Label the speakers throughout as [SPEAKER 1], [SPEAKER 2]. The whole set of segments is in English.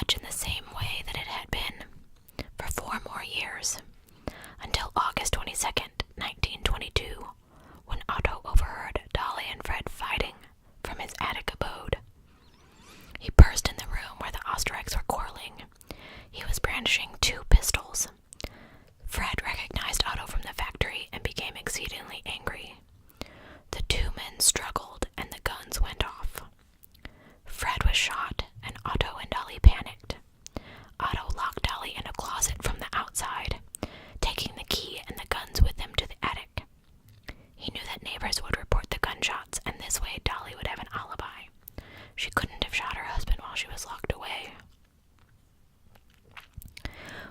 [SPEAKER 1] much in the same way that it had been for 4 more years, until August 22nd, 1922, when Otto overheard Dolly and Fred fighting from his attic abode. He burst in the room where the Osterreichs were quarreling. He was brandishing 2 pistols. Fred recognized Otto from the factory and became exceedingly angry. The 2 men struggled and the guns went off. Fred was shot and Otto and Dolly panicked. Otto locked Dolly in a closet from the outside, taking the key and the guns with him to the attic. He knew that neighbors would report the gunshots, and this way Dolly would have an alibi. She couldn't have shot her husband while she was locked away.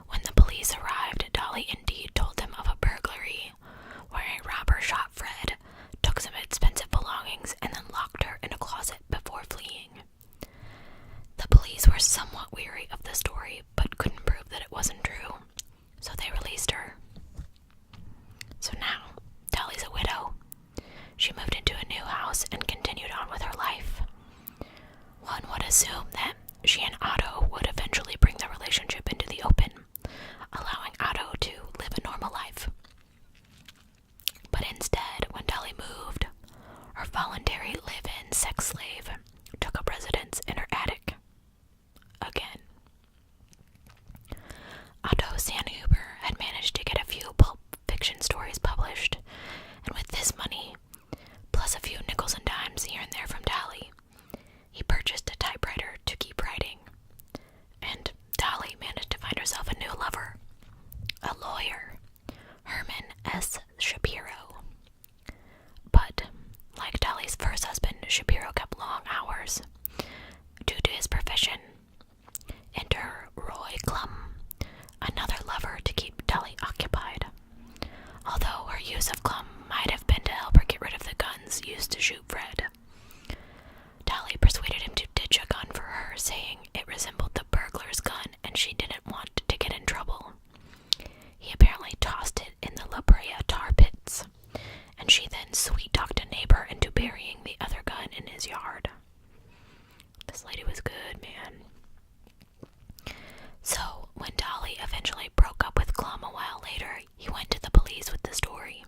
[SPEAKER 1] When the police arrived, Dolly indeed told them of a burglary, where a robber shot Fred, took some expensive belongings, and then locked her in a closet before fleeing. The police were somewhat weary of the story, but couldn't prove that it wasn't true, so they released her. So now, Dolly's a widow. She moved into a new house and continued on with her life. One would assume that she and Otto would eventually bring their relationship into the open, allowing Otto to live a normal life. But instead, when Dolly moved, her voluntary live-in sex slave took up residence in her attic. Again. Otto Sandhuber had managed to get a few pulp fiction stories published, and with this money, plus a few nickels and dimes here and there from Dolly, he purchased a typewriter to keep writing. And Dolly managed to find herself a new lover, a lawyer, Herman S. Shapiro. But, like Dolly's first husband, Shapiro kept long hours due to his profession. Enter Roy Clum, another lover to keep Dolly occupied, although her use of Clum might have been to help her get rid of the guns used to shoot Fred. Dolly persuaded him to ditch a gun for her, saying it resembled the burglar's gun and she didn't want to get in trouble. He apparently tossed it in the La Brea tar pits, and she then sweet-talked a neighbor into burying the other gun in his yard. This lady was good, man. So, when Dolly eventually broke up with Clum a while later, he went to the police with the story.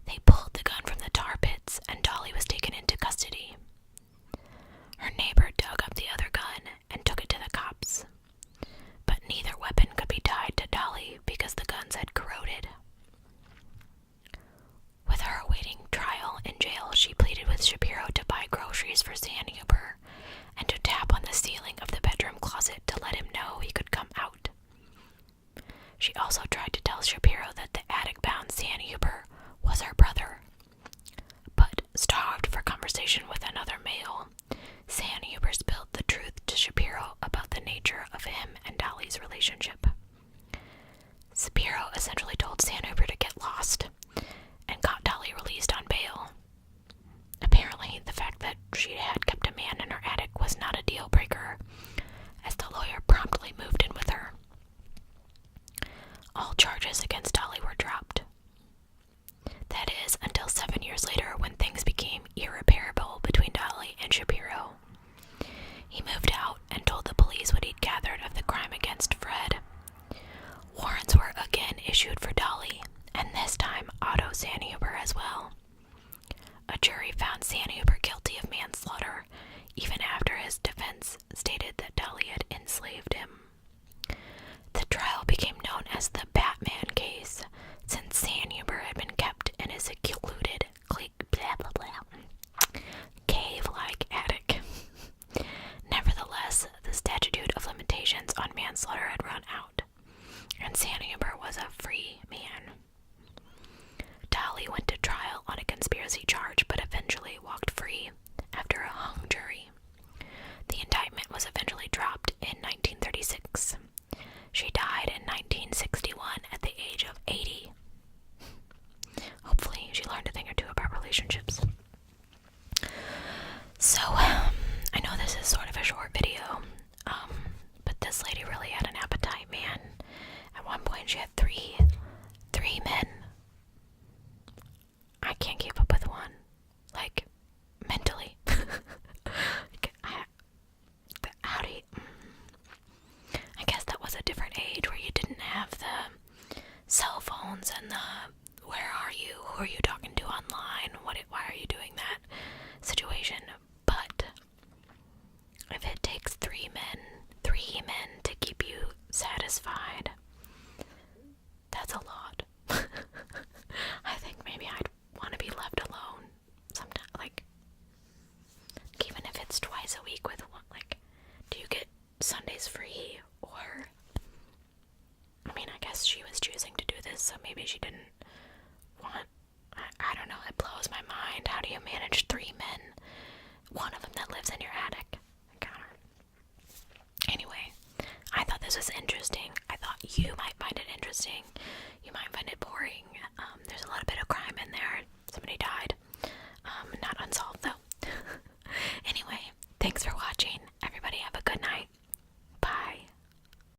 [SPEAKER 1] They pulled the gun from the tar pits, and Dolly was taken into custody. Her neighbor dug up the other gun and took it to the cops. But neither weapon could be tied to Dolly because the guns had corroded. With her awaiting trial in jail, she pleaded with Shapiro to buy groceries for Sandhuber and to tap on the ceiling of the bedroom closet to let him know he could come out. She also tried to tell Shapiro that the attic-bound Sandhuber was her brother. But, starved for conversation with another male, Sandhuber spilled the truth to Shapiro about the nature of him and Dolly's relationship. Shapiro essentially told Sandhuber to get lost and got Dolly released on bail. Apparently, the fact that she had kept a man in her attic was not a deal breaker, as the lawyer promptly moved in with her. All charges against Dolly were dropped. That is, until 7 years later when things became irreparable between Dolly and Shapiro. He moved out and told the police what he'd gathered of the crime against Fred. Warrants were again issued for Dolly, and this time Otto Sandhuber as well. A jury found Sandhuber guilty of manslaughter, even after his defense stated that Dolly had enslaved him. The trial became known as the Batman case, since Sandhuber had been kept in a secluded cave-like attic. Nevertheless, the statute of limitations on manslaughter had run out, and Sandhuber was a free man. Dolly went to trial on a conspiracy charge, but eventually walked free after a hung jury. The indictment was eventually dropped in 1936. She died in 1961 at the age of 80. Hopefully, she learned a thing or two about relationships. So, I know this is sort of a short video, but this lady really had an appetite, man. At one point, she had